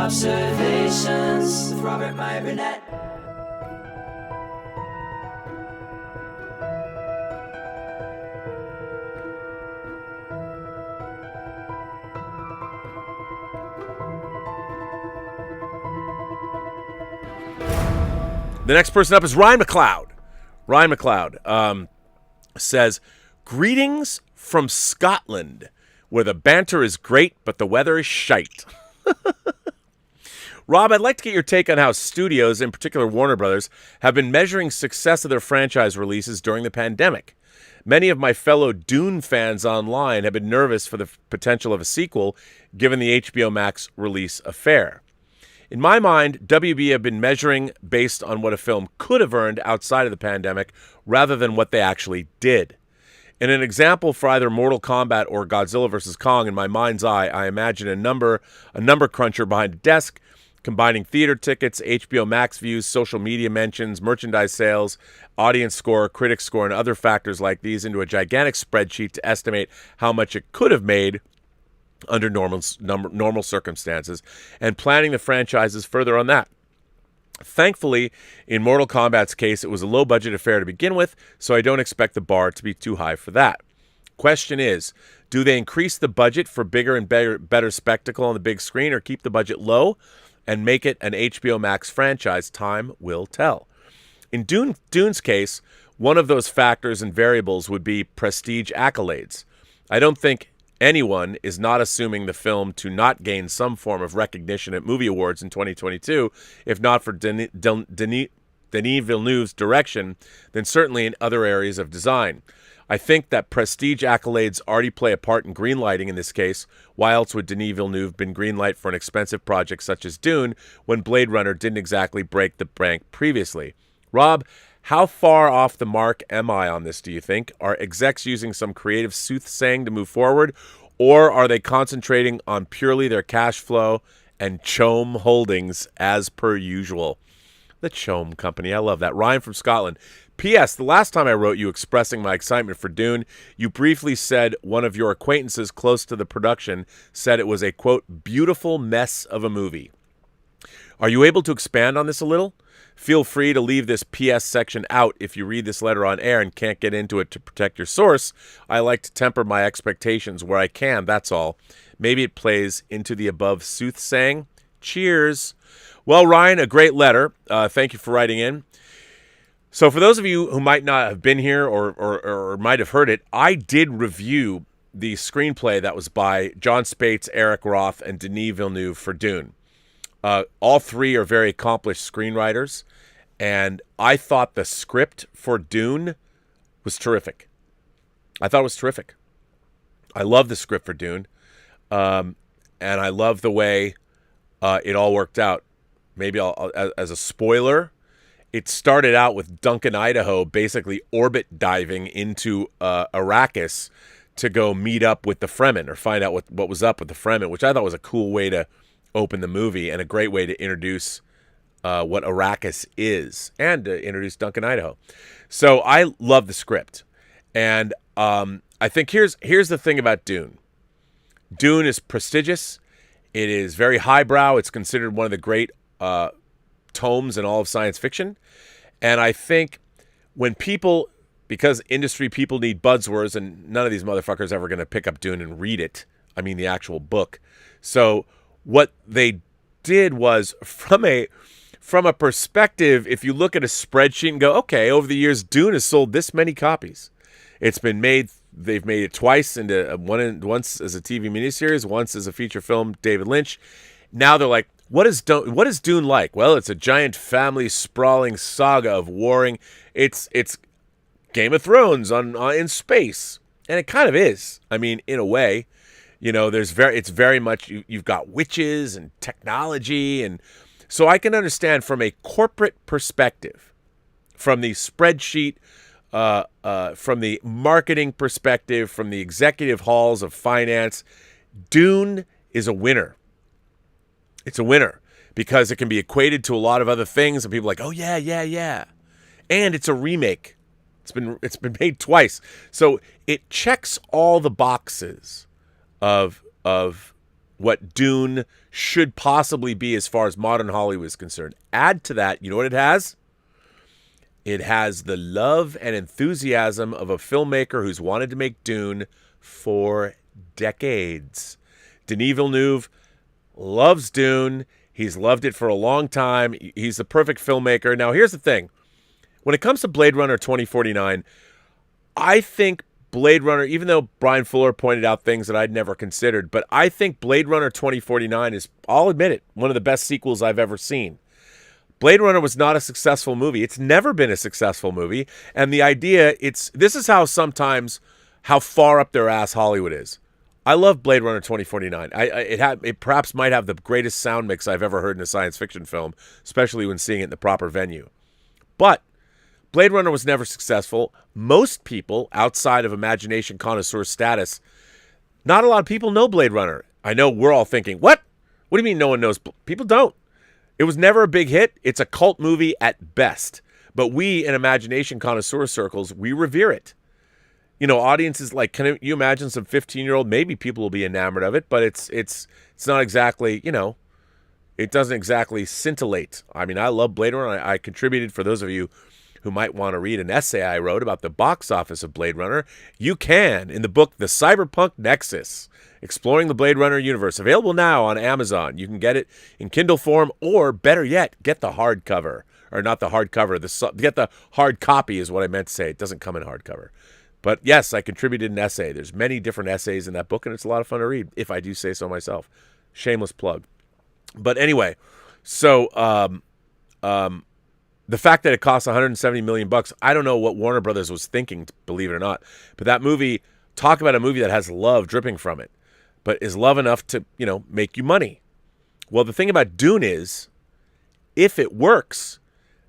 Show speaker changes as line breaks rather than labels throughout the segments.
Observations with Robert Meyer Burnett.
The next person up is Ryan McLeod. Ryan McLeod says, greetings from Scotland, where the banter is great, but the weather is shite. Rob, I'd like to get your take on how studios, in particular Warner Brothers, have been measuring success of their franchise releases during the pandemic. Many of my fellow Dune fans online have been nervous for the potential of a sequel, given the HBO Max release affair. In my mind, WB have been measuring based on what a film could have earned outside of the pandemic rather than what they actually did. In an example for either Mortal Kombat or Godzilla vs. Kong, in my mind's eye, I imagine a number cruncher behind a desk, combining theater tickets, HBO Max views, social media mentions, merchandise sales, audience score, critic score, and other factors like these into a gigantic spreadsheet to estimate how much it could have made under normal circumstances, and planning the franchises further on that. Thankfully, in Mortal Kombat's case, it was a low-budget affair to begin with, so I don't expect the bar to be too high for that. Question is, do they increase the budget for bigger and better spectacle on the big screen, or keep the budget low and make it an HBO Max franchise? Time will tell. In Dune's case, one of those factors and variables would be prestige accolades. I don't think anyone is not assuming the film to not gain some form of recognition at movie awards in 2022, if not for Denis Villeneuve's direction, then certainly in other areas of design. I think that prestige accolades already play a part in greenlighting in this case. Why else would Denis Villeneuve been greenlight for an expensive project such as Dune when Blade Runner didn't exactly break the bank previously? Rob, how far off the mark am I on this, do you think? Are execs using some creative soothsaying to move forward, or are they concentrating on purely their cash flow and Chome Holdings as per usual? The Chome Company, I love that. Ryan from Scotland. P.S. The last time I wrote you expressing my excitement for Dune, you briefly said one of your acquaintances close to the production said it was a, quote, beautiful mess of a movie. Are you able to expand on this a little? Feel free to leave this PS section out if you read this letter on air and can't get into it to protect your source. I like to temper my expectations where I can, that's all. Maybe it plays into the above soothsaying. Cheers. Well, Ryan, a great letter. Thank you for writing in. So for those of you who might not have been here or might have heard it, I did review the screenplay that was by John Spates, Eric Roth, and Denis Villeneuve for Dune. All three are very accomplished screenwriters, and I thought the script for Dune was terrific. I thought it was terrific. I love the script for Dune, and I love the way it all worked out. Maybe I'll as a spoiler, it started out with Duncan Idaho basically orbit diving into Arrakis to go meet up with the Fremen or find out what was up with the Fremen, which I thought was a cool way to open the movie and a great way to introduce what Arrakis is and to introduce Duncan Idaho. So I love the script. And I think here's the thing about Dune. Dune is prestigious. It is very highbrow. It's considered one of the great tomes in all of science fiction. And I think when people, because industry people need buzzwords, and none of these motherfuckers are ever going to pick up Dune and read it. I mean, the actual book. So what they did was, from a perspective, if you look at a spreadsheet and go, okay, over the years, Dune has sold this many copies. It's been made, they've made it twice into once as a TV miniseries, once as a feature film, David Lynch. Now they're like, what is Dune like? Well, it's a giant family sprawling saga of warring. It's Game of Thrones in space. And it kind of is. I mean, in a way. You know, it's very much, you've got witches and technology. And so I can understand from a corporate perspective, from the spreadsheet, from the marketing perspective, from the executive halls of finance, Dune is a winner. It's a winner because it can be equated to a lot of other things. And people are like, oh, yeah. And it's a remake. It's been made twice. So it checks all the boxes of what Dune should possibly be as far as modern Hollywood is concerned. Add to that, you know what it has? It has the love and enthusiasm of a filmmaker who's wanted to make Dune for decades. Denis Villeneuve loves Dune. He's loved it for a long time. He's the perfect filmmaker. Now, here's the thing. When it comes to Blade Runner 2049, I think Blade Runner, even though Brian Fuller pointed out things that I'd never considered, but I think Blade Runner 2049 is, I'll admit it, one of the best sequels I've ever seen. Blade Runner was not a successful movie. It's never been a successful movie. And the idea, this is how sometimes, how far up their ass Hollywood is. I love Blade Runner 2049. It perhaps might have the greatest sound mix I've ever heard in a science fiction film, especially when seeing it in the proper venue. But Blade Runner was never successful. Most people, outside of imagination connoisseur status, not a lot of people know Blade Runner. I know we're all thinking, what? What do you mean no one knows? People don't. It was never a big hit. It's a cult movie at best. But we, in imagination connoisseur circles, we revere it. You know, audiences like, can you imagine some 15-year-old? Maybe people will be enamored of it, but it's not exactly, you know, it doesn't exactly scintillate. I mean, I love Blade Runner. I contributed, for those of you who might want to read an essay I wrote about the box office of Blade Runner, you can in the book The Cyberpunk Nexus, Exploring the Blade Runner Universe, available now on Amazon. You can get it in Kindle form, or better yet, get the hardcover. Or not the hardcover, get the hard copy is what I meant to say. It doesn't come in hardcover. But yes, I contributed an essay. There's many different essays in that book, and it's a lot of fun to read, if I do say so myself. Shameless plug. But anyway, so the fact that it costs $170 million, I don't know what Warner Brothers was thinking, believe it or not. But that movie, talk about a movie that has love dripping from it, but is love enough to, you know, make you money. Well, the thing about Dune is, if it works,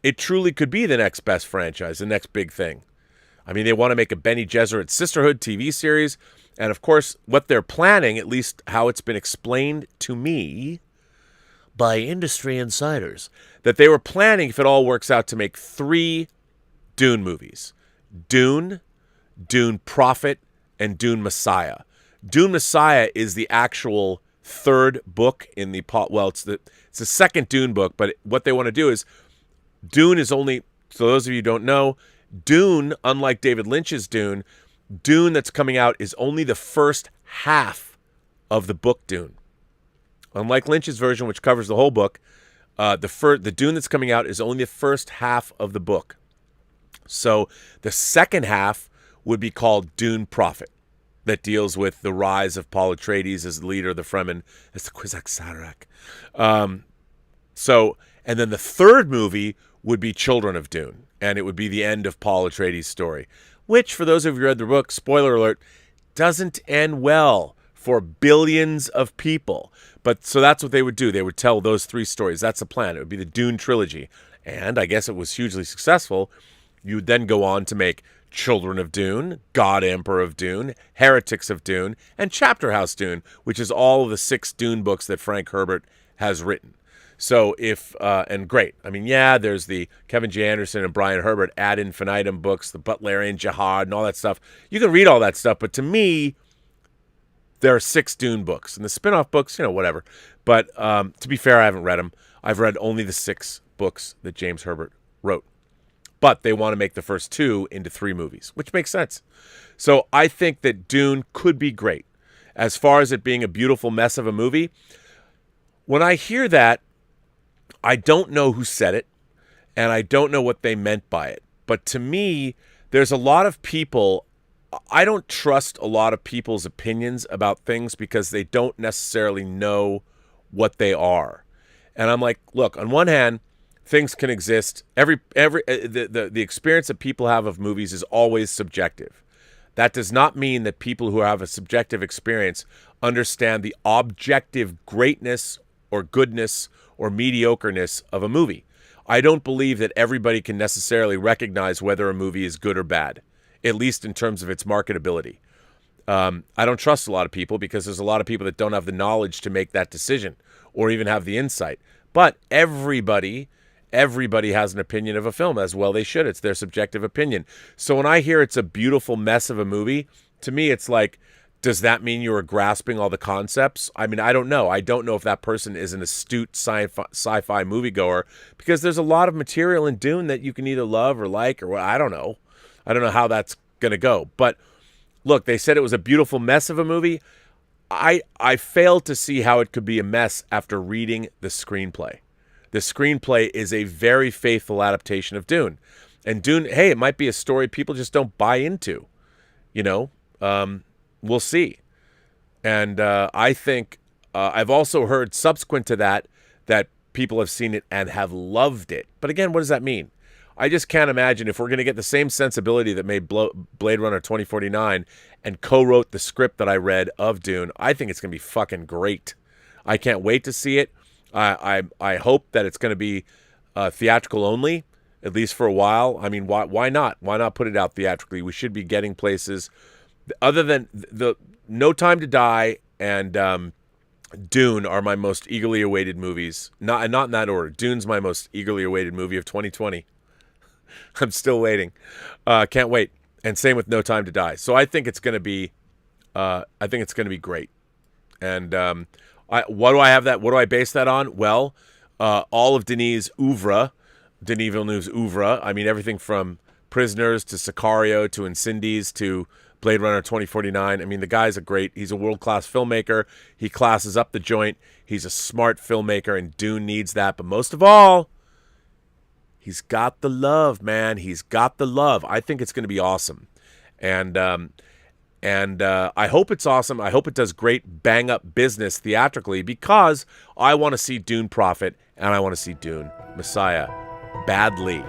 it truly could be the next best franchise, the next big thing. I mean, they want to make a Bene Gesserit Sisterhood TV series. And of course, what they're planning, at least how it's been explained to me by industry insiders, that they were planning, if it all works out, to make 3 Dune movies. Dune, Dune Prophet, and Dune Messiah. Dune Messiah is the actual 3rd book in the, well, it's the second Dune book, but what they want to do is, Dune is only, so those of you who don't know, Dune, unlike David Lynch's Dune, Dune that's coming out is only the first half of the book Dune. Unlike Lynch's version, which covers the whole book, the Dune that's coming out is only the first half of the book. So the second half would be called Dune Prophet, that deals with the rise of Paul Atreides as the leader of the Fremen, as the Kwisatz Haderach. And then the 3rd movie would be Children of Dune, and it would be the end of Paul Atreides' story, which, for those of you who read the book, spoiler alert, doesn't end well for billions of people. But so that's what they would do. They would tell those 3 stories. That's the plan. It would be the Dune trilogy. And I guess it was hugely successful. You would then go on to make Children of Dune, God Emperor of Dune, Heretics of Dune, and Chapter House Dune, which is all of the 6 Dune books that Frank Herbert has written. So and great. I mean, yeah, there's the Kevin J. Anderson and Brian Herbert ad infinitum books, the Butlerian Jihad and all that stuff. You can read all that stuff, but to me, there are 6 Dune books. And the spin-off books, you know, whatever. But to be fair, I haven't read them. I've read only the 6 books that James Herbert wrote. But they want to make the first 2 into 3 movies, which makes sense. So I think that Dune could be great. As far as it being a beautiful mess of a movie, when I hear that, I don't know who said it, and I don't know what they meant by it. But to me, there's a lot of people, I don't trust a lot of people's opinions about things because they don't necessarily know what they are. And I'm like, look, on one hand, things can exist. The experience that people have of movies is always subjective. That does not mean that people who have a subjective experience understand the objective greatness or goodness or mediocreness of a movie. I don't believe that everybody can necessarily recognize whether a movie is good or bad, at least in terms of its marketability. I don't trust a lot of people because there's a lot of people that don't have the knowledge to make that decision or even have the insight. But everybody has an opinion of a film, as well they should. It's their subjective opinion. So when I hear it's a beautiful mess of a movie, to me it's like, Does that mean you were grasping all the concepts? I mean, I don't know. I don't know if that person is an astute sci-fi moviegoer, because there's a lot of material in Dune that you can either love or like, or I don't know. I don't know how that's going to go. But look, they said it was a beautiful mess of a movie. I failed to see how it could be a mess after reading the screenplay. The screenplay is a very faithful adaptation of Dune. And Dune, hey, it might be a story people just don't buy into. You know, we'll see. And I think I've also heard subsequent to that people have seen it and have loved it. But again, what does that mean? I just can't imagine if we're going to get the same sensibility that made Blade Runner 2049 and co-wrote the script that I read of Dune. I think it's going to be fucking great. I can't wait to see it. I hope that it's going to be theatrical only, at least for a while. I mean, why not? Why not put it out theatrically? We should be getting places other than the No Time to Die and Dune are my most eagerly awaited movies. Not in that order. Dune's my most eagerly awaited movie of 2020. I'm still waiting. Can't wait. And same with No Time to Die. So I think it's going to be, great. And what do I base that on? Well, all of Denis Villeneuve's oeuvre. I mean, everything from Prisoners to Sicario to Incendies to Blade Runner 2049. I mean, the guy's he's a world-class filmmaker. He classes up the joint. He's a smart filmmaker, and Dune needs that. But most of all, he's got the love, man. He's got the love. I think it's going to be awesome. And I hope it's awesome. I hope it does great bang-up business theatrically, because I want to see Dune profit, and I want to see Dune Messiah badly.